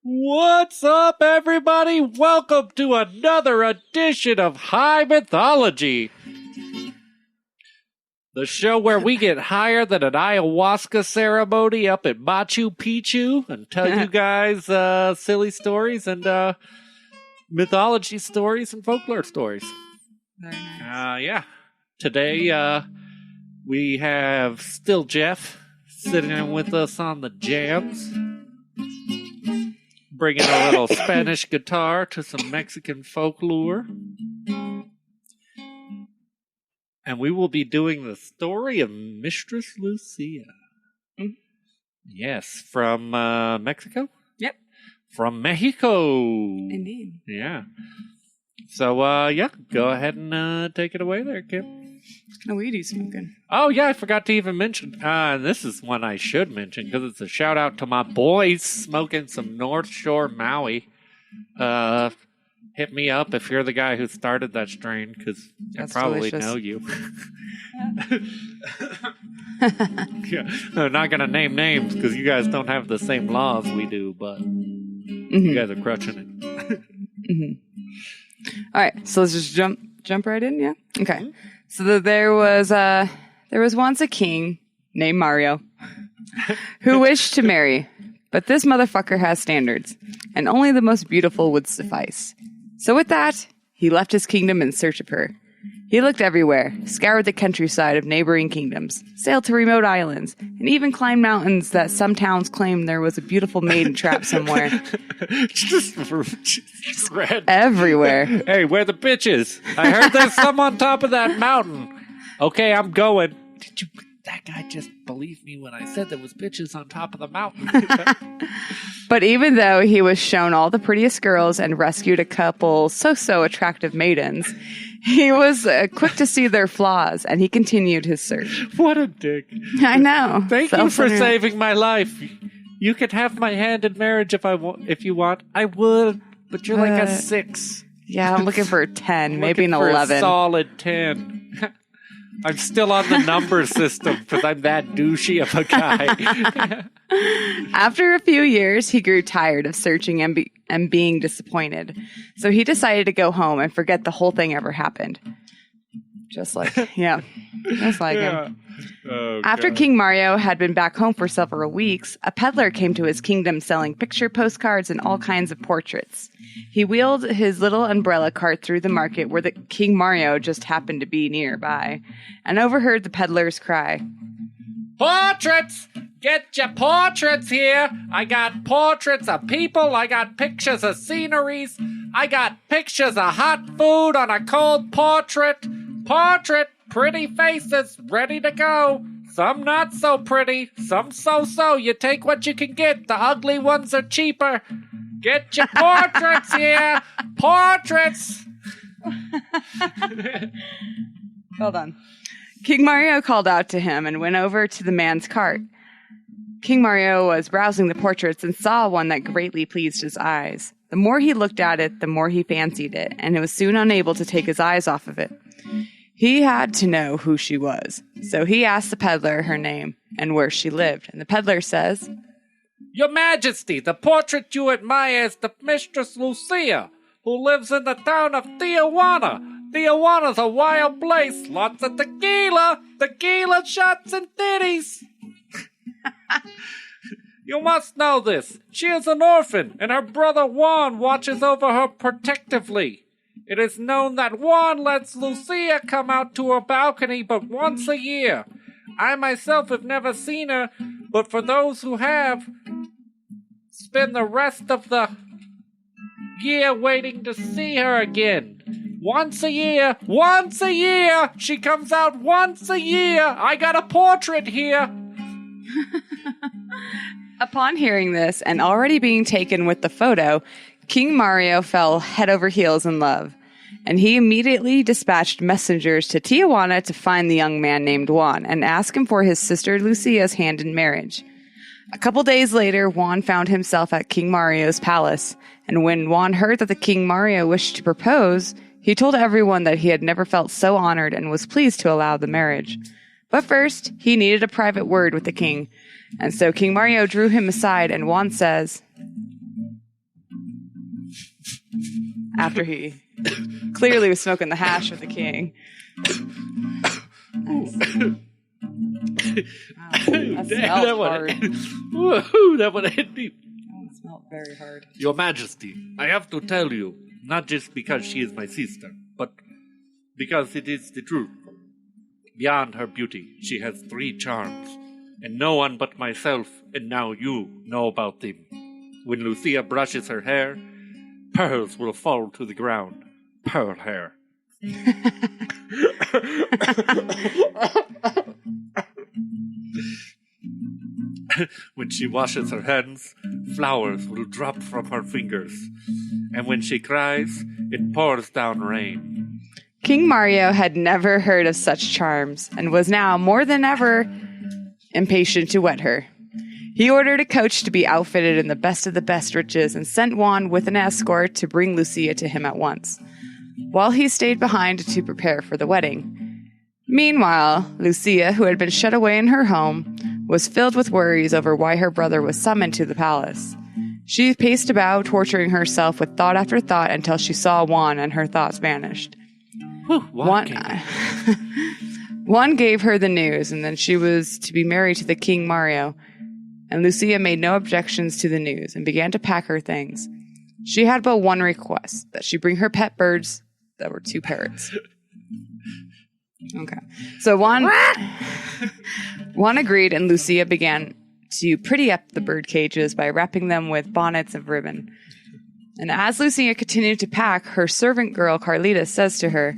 What's up, everybody? Welcome to another edition of High Mythology, the show where we get higher than an ayahuasca ceremony up at Machu Picchu and tell you guys silly stories and mythology stories and folklore stories. Very nice. Yeah. Today, we have still Jeff sitting in with us on the jams, bringing a little Spanish guitar to some Mexican folklore. And we will be doing the story of Mistress Lucia. Mm-hmm. Yes, from Mexico? Yep. From Mexico. Indeed. Yeah. So, go ahead and take it away there, Kim. What kind of weed are you smoking? Oh, yeah, I forgot to even mention. This is one I should mention because it's a shout out to my boys smoking some North Shore Maui. Hit me up if you're the guy who started that strain because I probably delicious. know you. Yeah, I'm not going to name names because you guys don't have the same laws we do, but you guys are crushing it. All right, so let's just jump right in, yeah? Okay. Mm-hmm. So there was once a king named Mario who wished to marry, but this motherfucker has standards, and only the most beautiful would suffice. So with that, he left his kingdom in search of her. He looked everywhere, scoured the countryside of neighboring kingdoms, sailed to remote islands, and even climbed mountains that some towns claimed there was a beautiful maiden trapped somewhere. just red. Everywhere. Hey, where the bitches? I heard there's some on top of that mountain. Okay, I'm going. Did that guy just believe me when I said there was bitches on top of the mountain? But even though he was shown all the prettiest girls and rescued a couple so attractive maidens, he was quick to see their flaws, and he continued his search. What a dick. I know. Thank you for saving my life. You can have my hand in marriage if you want. I would, but you're like a 6. Yeah, I'm looking for a 10, maybe an 11. For a solid 10. I'm still on the number system because I'm that douchey of a guy. After a few years, he grew tired of searching and being disappointed. So he decided to go home and forget the whole thing ever happened. Just like him. Oh, After God. King Mario had been back home for several weeks, a peddler came to his kingdom selling picture postcards and all kinds of portraits. He wheeled his little umbrella cart through the market where the King Mario just happened to be nearby, and overheard the peddler's cry. Portraits! Get your portraits here! I got portraits of people, I got pictures of sceneries, I got pictures of hot food on a cold portrait. Portrait! Pretty faces, ready to go. Some not so pretty, some so-so. You take what you can get. The ugly ones are cheaper. Get your portraits here. Portraits. Hold on. King Mario called out to him and went over to the man's cart. King Mario was browsing the portraits and saw one that greatly pleased his eyes. The more he looked at it, the more he fancied it, and he was soon unable to take his eyes off of it. He had to know who she was, so he asked the peddler her name and where she lived, and the peddler says, Your Majesty, the portrait you admire is the Mistress Lucia, who lives in the town of Tijuana. Tijuana's a wild place, lots of tequila shots and titties. You must know this. She is an orphan, and her brother Juan watches over her protectively. It is known that Juan lets Lucia come out to her balcony but once a year. I myself have never seen her, but for those who have, spend the rest of the year waiting to see her again. Once a year! She comes out once a year! I got a portrait here! Upon hearing this, and already being taken with the photo, King Mario fell head over heels in love, and he immediately dispatched messengers to Tijuana to find the young man named Juan and ask him for his sister Lucia's hand in marriage. A couple days later, Juan found himself at King Mario's palace, and when Juan heard that the King Mario wished to propose, he told everyone that he had never felt so honored and was pleased to allow the marriage. But first, he needed a private word with the king, and so King Mario drew him aside, and Juan says, after he clearly was smoking the hash with the king. That smelled hard. That one hit me. That smelled very hard. Your Majesty, I have to tell you, not just because she is my sister, but because it is the truth. Beyond her beauty, she has 3 charms, and no one but myself, and now you, know about them. When Lucia brushes her hair, pearls will fall to the ground. Pearl hair. When she washes her hands, flowers will drop from her fingers. And when she cries, it pours down rain. King Mario had never heard of such charms and was now more than ever impatient to wed her. He ordered a coach to be outfitted in the best of the best riches and sent Juan with an escort to bring Lucia to him at once, while he stayed behind to prepare for the wedding. Meanwhile, Lucia, who had been shut away in her home, was filled with worries over why her brother was summoned to the palace. She paced about, torturing herself with thought after thought until she saw Juan and her thoughts vanished. Juan gave her the news, and then she was to be married to the King Mario, and Lucia made no objections to the news and began to pack her things. She had but one request, that she bring her pet birds that were 2 parrots. Okay. So Juan agreed, and Lucia began to pretty up the bird cages by wrapping them with bonnets of ribbon. And as Lucia continued to pack, her servant girl Carlita says to her,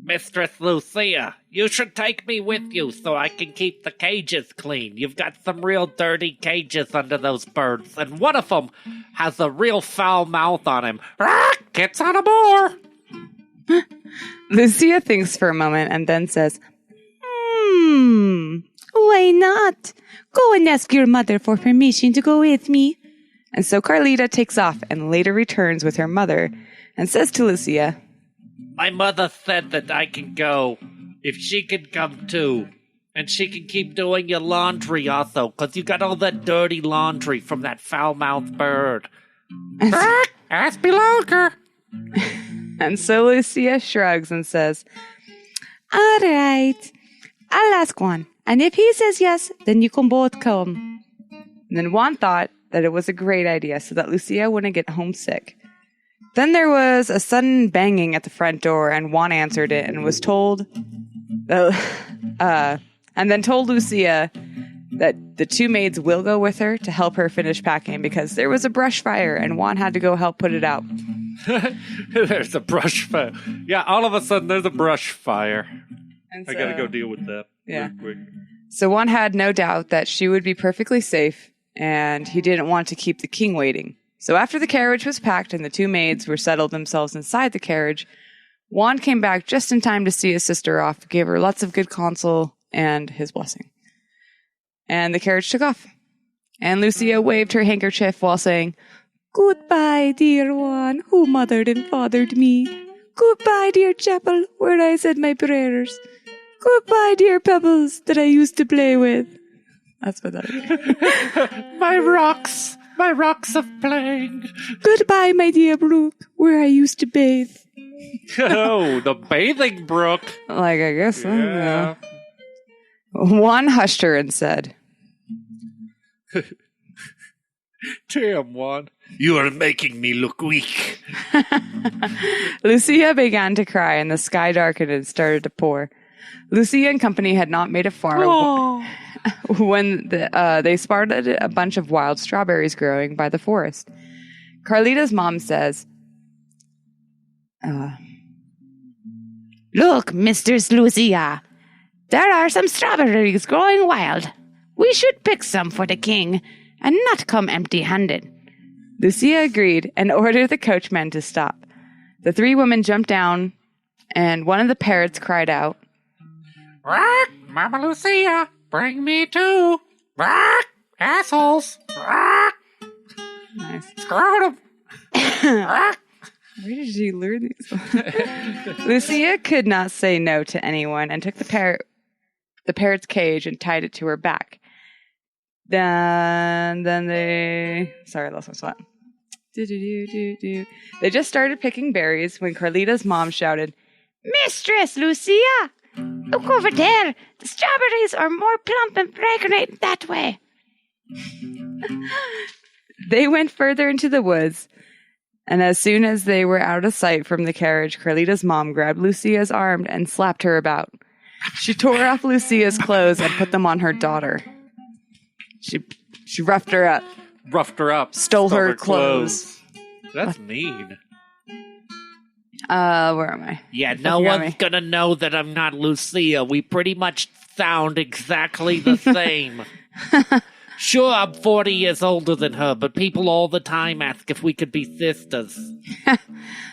Mistress Lucia, you should take me with you so I can keep the cages clean. You've got some real dirty cages under those birds, and one of them has a real foul mouth on him. Gets on a boar! Lucia thinks for a moment and then says, why not? Go and ask your mother for permission to go with me. And so Carlita takes off and later returns with her mother and says to Lucia, My mother said that I can go if she can come too. And she can keep doing your laundry also, because you got all that dirty laundry from that foul-mouthed bird. Ask me longer. And so Lucia shrugs and says, all right, I'll ask Juan. And if he says yes, then you can both come. And then Juan thought that it was a great idea so that Lucia wouldn't get homesick. Then there was a sudden banging at the front door, and Juan answered it and was told, and then told Lucia that the 2 maids will go with her to help her finish packing because there was a brush fire and Juan had to go help put it out. There's a brush fire. Yeah, all of a sudden there's a brush fire. And I gotta go deal with that. Yeah. Real quick. So Juan had no doubt that she would be perfectly safe, and he didn't want to keep the king waiting. So after the carriage was packed and the 2 maids were settled themselves inside the carriage, Juan came back just in time to see his sister off, gave her lots of good counsel and his blessing. And the carriage took off. And Lucia waved her handkerchief while saying, goodbye, dear Juan, who mothered and fathered me. Goodbye, dear chapel, where I said my prayers. Goodbye, dear pebbles that I used to play with. That's what that is. My rocks of playing. Goodbye, my dear brook, where I used to bathe. Oh, the bathing brook. Like, I guess so. Yeah. Juan hushed her and said, Damn, Juan. You are making me look weak. Lucia began to cry, and the sky darkened and started to pour. Lucia and company had not made it far when they spotted a bunch of wild strawberries growing by the forest. Carlita's mom says, look, Mistress Lucia, there are some strawberries growing wild. We should pick some for the king and not come empty-handed. Lucia agreed and ordered the coachman to stop. The 3 women jumped down, and one of the parrots cried out, Mama Lucia, bring me too. Assholes! Nice. Screwed Where did you learn these? Lucia could not say no to anyone and took the parrot's cage and tied it to her back. Then they... Sorry, I lost my spot. They just started picking berries when Carlita's mom shouted, "Mistress Lucia! Look over there! The strawberries are more plump and fragrant that way!" They went further into the woods, and as soon as they were out of sight from the carriage, Carlita's mom grabbed Lucia's arm and slapped her about. She tore off Lucia's clothes and put them on her daughter. She roughed her up. Stole her clothes. That's mean. Where am I? Yeah, no one's gonna know that I'm not Lucia. We pretty much sound exactly the same. Sure, I'm 40 years older than her, but people all the time ask if we could be sisters.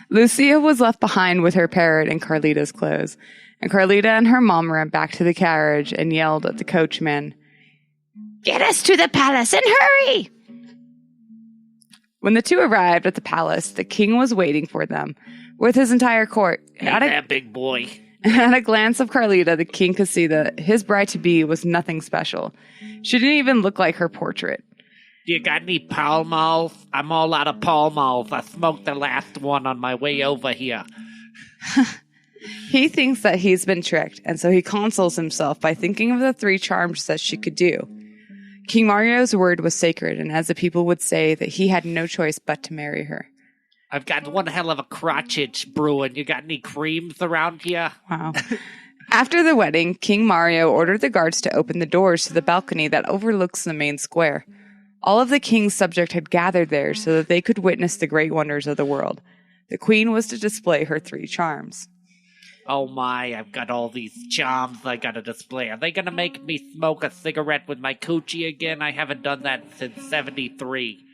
Lucia was left behind with her parrot and Carlita's clothes, and Carlita and her mom ran back to the carriage and yelled at the coachman, "Get us to the palace and hurry!" When the two arrived at the palace, the king was waiting for them with his entire court. Hey there, big boy. At a glance of Carlita, the king could see that his bride-to-be was nothing special. She didn't even look like her portrait. Do you got any Pall Malls? I'm all out of Pall Malls. I smoked the last one on my way over here. He thinks that he's been tricked, and so he consoles himself by thinking of the 3 charms that she could do. King Mario's word was sacred, and as the people would say, that he had no choice but to marry her. I've got one hell of a crotch itch brewing. You got any creams around here? Wow. After the wedding, King Mario ordered the guards to open the doors to the balcony that overlooks the main square. All of the king's subjects had gathered there so that they could witness the great wonders of the world. The queen was to display her 3 charms. Oh my, I've got all these charms I gotta display. Are they gonna make me smoke a cigarette with my coochie again? I haven't done that since 73.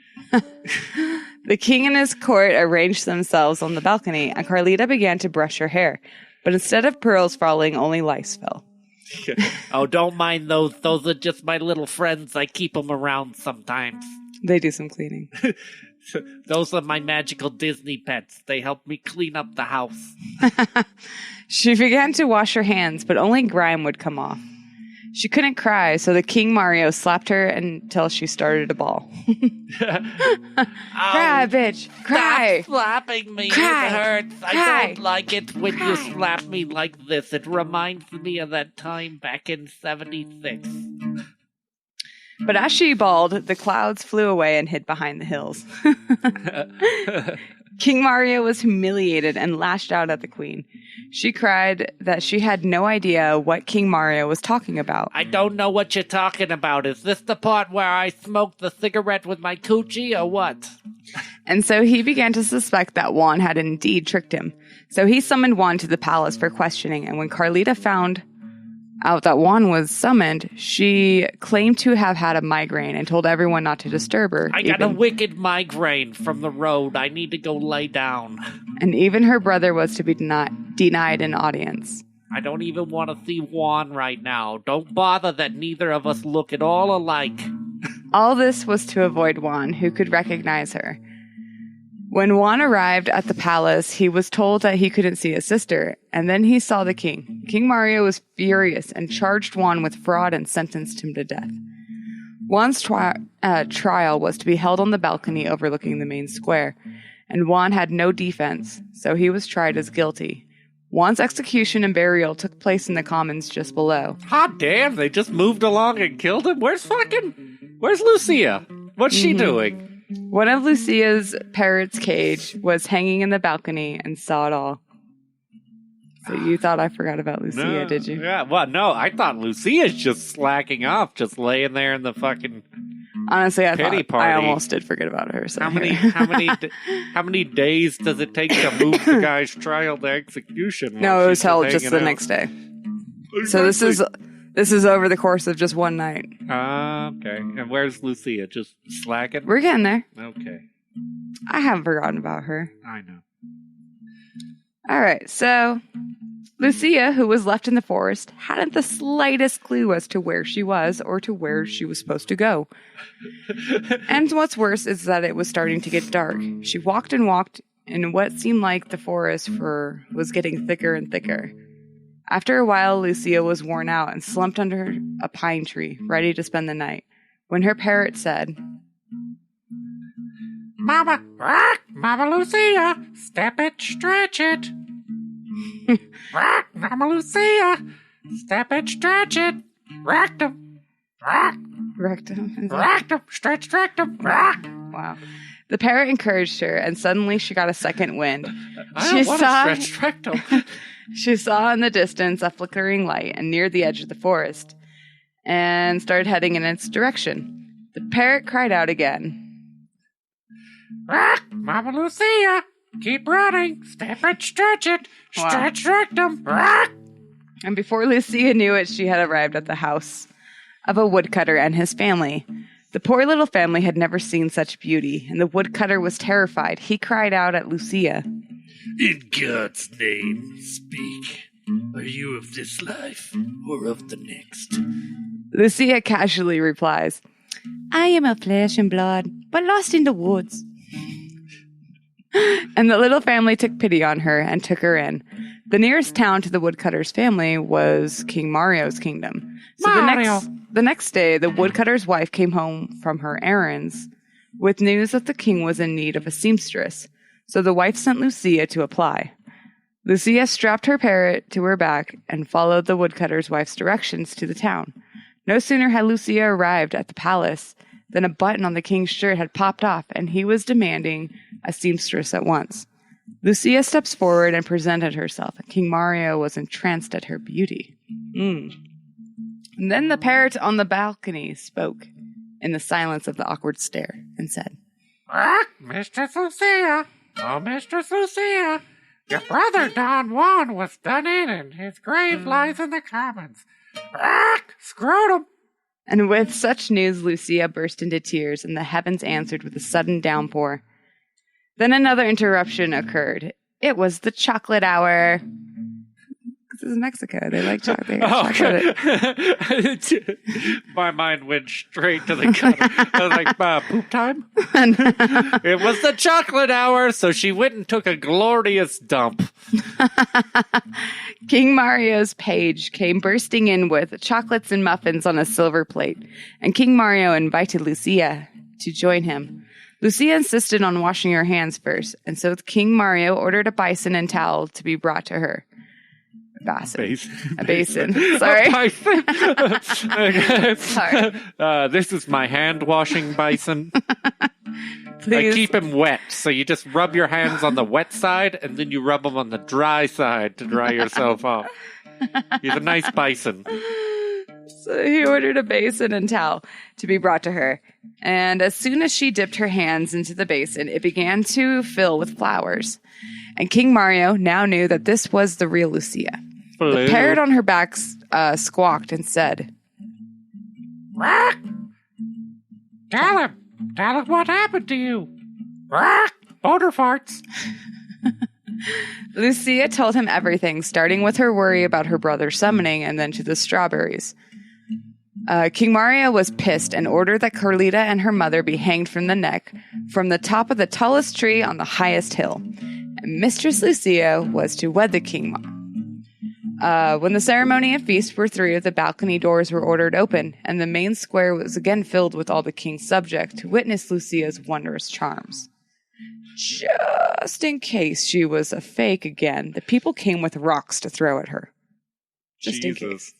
The king and his court arranged themselves on the balcony, and Carlita began to brush her hair. But instead of pearls falling, only lice fell. Oh, don't mind those. Those are just my little friends. I keep them around sometimes. They do some cleaning. Those are my magical Disney pets. They help me clean up the house. She began to wash her hands, but only grime would come off. She couldn't cry, so the King Mario slapped her until she started to bawl. Cry, bitch! Cry! Stop slapping me. Cry. It hurts. Cry. I don't like it when you Cry. slap me like this. It reminds me of that time back in 76. But as she bawled, the clouds flew away and hid behind the hills. King Mario was humiliated and lashed out at the queen. She cried that she had no idea what King Mario was talking about. I don't know what you're talking about. Is this the part where I smoked the cigarette with my coochie or what? And so he began to suspect that Juan had indeed tricked him. So he summoned Juan to the palace for questioning, and when Carlita found out that Juan was summoned, she claimed to have had a migraine and told everyone not to disturb her. I got a wicked migraine from the road. I need to go lay down. And even her brother was to be denied an audience. I don't even want to see Juan right now. Don't bother that neither of us look at all alike. All this was to avoid Juan, who could recognize her. When Juan arrived at the palace, he was told that he couldn't see his sister, and then he saw the king. King Mario was furious and charged Juan with fraud and sentenced him to death. Juan's trial was to be held on the balcony overlooking the main square, and Juan had no defense, so he was tried as guilty. Juan's execution and burial took place in the commons just below. Hot damn, they just moved along and killed him? Where's Lucia? What's she doing? One of Lucia's parrot's cage was hanging in the balcony and saw it all. So you thought I forgot about Lucia, No, did you? Yeah, well, no, I thought Lucia's just slacking off, just laying there in the fucking Honestly, I pity thought party. I almost did forget about her. So How many days does it take to move the guy's trial to execution? No, while it was she's held just hanging the out? next day. So this is over the course of just one night. Okay. And where's Lucia? Just slacking? We're getting there. Okay. I haven't forgotten about her. I know. All right, so Lucia, who was left in the forest, hadn't the slightest clue as to where she was or to where she was supposed to go. And what's worse is that it was starting to get dark. She walked and walked in what seemed like the forest was getting thicker and thicker. After a while, Lucia was worn out and slumped under a pine tree, ready to spend the night, when her parrot said, Mama, Mama Lucia, step it, stretch it. Mama Lucia, step it, stretch it. Rectum, rectum, stretch, rectum. Wow. The parrot encouraged her, and suddenly she got a second wind. I don't want to stretch rectum. She saw in the distance a flickering light and near the edge of the forest, and started heading in its direction. The parrot cried out again. Mama Lucia, keep running. Step it, stretch it. Wow. Stretch rectum. And before Lucia knew it, she had arrived at the house of a woodcutter and his family. The poor little family had never seen such beauty, and the woodcutter was terrified. He cried out at Lucia. In God's name, speak. Are you of this life or of the next? Lucia casually replies, I am of flesh and blood, but lost in the woods. And the little family took pity on her and took her in. The nearest town to the woodcutter's family was King Mario's kingdom. So the next day, the woodcutter's wife came home from her errands with news that the king was in need of a seamstress. So the wife sent Lucia to apply. Lucia strapped her parrot to her back and followed the woodcutter's wife's directions to the town. No sooner had Lucia arrived at the palace than a button on the king's shirt had popped off, and he was demanding a seamstress at once. Lucia steps forward and presented herself, and King Mario was entranced at her beauty. And then the parrot on the balcony spoke in the silence of the awkward stare and said, Mistress Lucia, oh, Mistress Lucia, your brother Don Juan was done in, and his grave lies in the commons. Scrotum. And with such news, Lucia burst into tears, and the heavens answered with a sudden downpour. Then another interruption occurred. It was the chocolate hour. This is Mexico. They like chocolate. Okay. My mind went straight to the gutter. I was like, poop time? It was the chocolate hour, so she went and took a glorious dump. King Mario's page came bursting in with chocolates and muffins on a silver plate, and King Mario invited Lucia to join him. Lucia insisted on washing her hands first, and so King Mario ordered a basin and towel to be brought to her. A basin. Sorry. Sorry. This is my hand-washing bison. Please. I keep him wet, so you just rub your hands on the wet side, and then you rub them on the dry side to dry yourself off. He's a nice bison. So he ordered a basin and towel to be brought to her. And as soon as she dipped her hands into the basin, it began to fill with flowers. And King Mario now knew that this was the real Lucia. The parrot on her back squawked and said, Tell him what happened to you. Boner farts. Lucia told him everything, starting with her worry about her brother's summoning and then to the strawberries. King Mario was pissed and ordered that Carlita and her mother be hanged from the neck from the top of the tallest tree on the highest hill. And Mistress Lucia was to wed the king. When the ceremony and feast were through, the balcony doors were ordered open, and the main square was again filled with all the king's subjects to witness Lucia's wondrous charms. Just in case she was a fake again, the people came with rocks to throw at her. Just in case.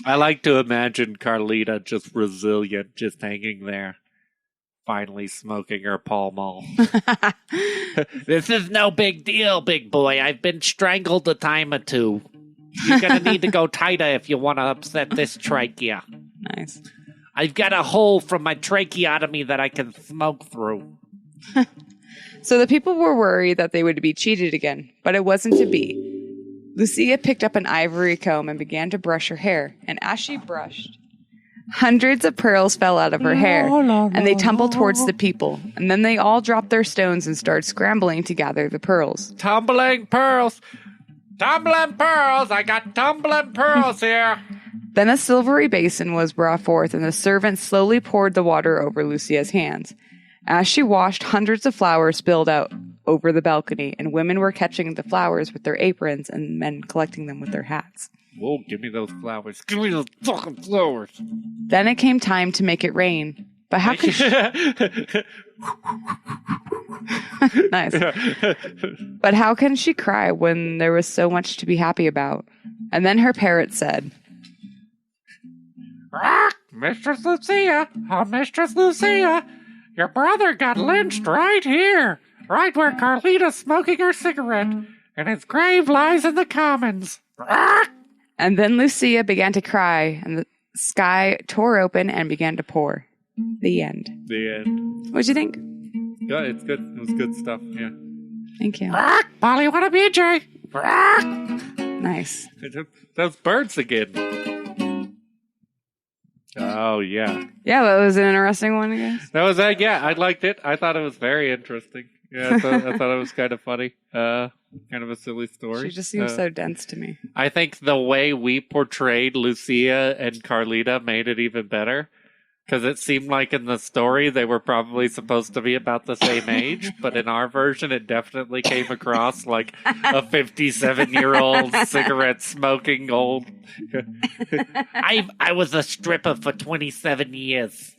I like to imagine Carlita just resilient, just hanging there, finally smoking her Pall Mall. This is no big deal, big boy. I've been strangled a time or two. You're going to need to go tighter if you want to upset this trachea. Nice. I've got a hole from my tracheotomy that I can smoke through. So the people were worried that they would be cheated again, but it wasn't to be. Lucia picked up an ivory comb and began to brush her hair, and as she brushed, hundreds of pearls fell out of her hair, and they tumbled towards the people, and then they all dropped their stones and started scrambling to gather the pearls. Tumbling pearls. Tumbling pearls! I got tumbling pearls here! Then a silvery basin was brought forth, and the servant slowly poured the water over Lucia's hands. As she washed, hundreds of flowers spilled out over the balcony, and women were catching the flowers with their aprons and men collecting them with their hats. Whoa, give me those flowers. Give me those fucking flowers. Then it came time to make it rain. But how could she... Nice. But how can she cry when there was so much to be happy about? And then her parrot said, Mistress Lucia! Oh, Mistress Lucia! Your brother got lynched right here! Right where Carlita's smoking her cigarette, and his grave lies in the commons. And then Lucia began to cry, and the sky tore open and began to pour. The end. The end. What'd you think? Yeah, it's good. It was good stuff, yeah. Thank you. Polly, what a BJ! Nice. Those birds again. Oh, yeah. Yeah, that was an interesting one, I guess. That was, yeah, I liked it. I thought it was very interesting. Yeah, I thought it was kind of funny. Kind of a silly story. She just seems so dense to me. I think the way we portrayed Lucia and Carlita made it even better. Because it seemed like in the story they were probably supposed to be about the same age, but in our version it definitely came across like a 57-year-old cigarette-smoking old... I was a stripper for 27 years.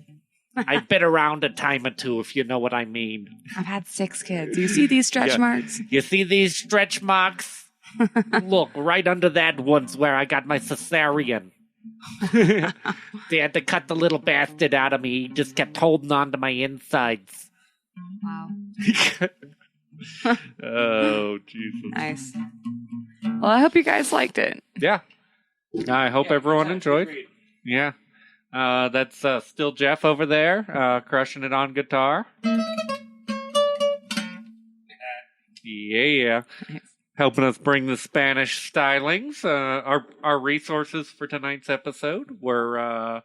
I've been around a time or two, if you know what I mean. I've had 6 kids. You see these stretch marks? You see these stretch marks? Look, right under that one's where I got my cesarean. They had to cut the little bastard out of me. He just kept holding on to my insides. Wow. Oh, Jesus. Nice. Well, I hope you guys liked it. Yeah. I hope everyone enjoyed. Yeah. That's still Jeff over there, crushing it on guitar. Yeah. Nice. Helping us bring the Spanish stylings. Our resources for tonight's episode were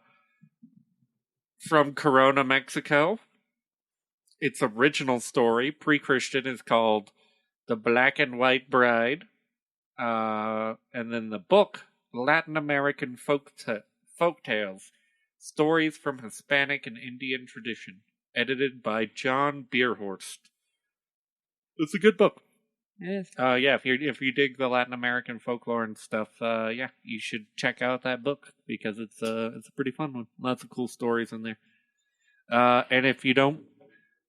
from Corona, Mexico. Its original story, pre-Christian, is called The Black and White Bride. And then the book, Latin American Folktales, Stories from Hispanic and Indian Tradition, edited by John Bierhorst. It's a good book. It is. Yeah, if you dig the Latin American folklore and stuff, yeah, you should check out that book because it's a pretty fun one. Lots of cool stories in there. And if you don't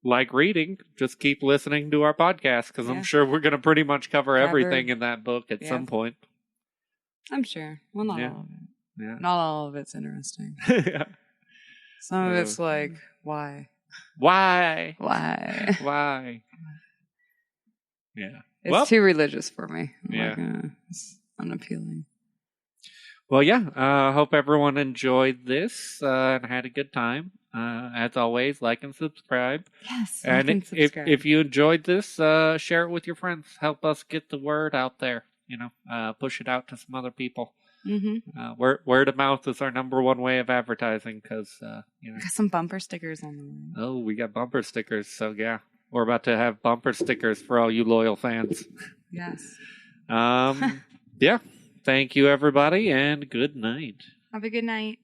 like reading, just keep listening to our podcast because I'm sure we're going to pretty much cover everything in that book at some point. I'm sure. Well, not all of it. Yeah. Not all of it's interesting. Yeah. Some of it's like, why? Why? Why? Why? Yeah. It's too religious for me. Yeah. It's unappealing. Well, yeah. Hope everyone enjoyed this and had a good time. As always, like and subscribe. Yes. And if you enjoyed this, share it with your friends. Help us get the word out there. You know, push it out to some other people. Mm-hmm. Word of mouth is our number one way of advertising because, you know. Got some bumper stickers on the way. Oh, we got bumper stickers. So, yeah. We're about to have bumper stickers for all you loyal fans. Yes. Yeah. Thank you, everybody, and good night. Have a good night.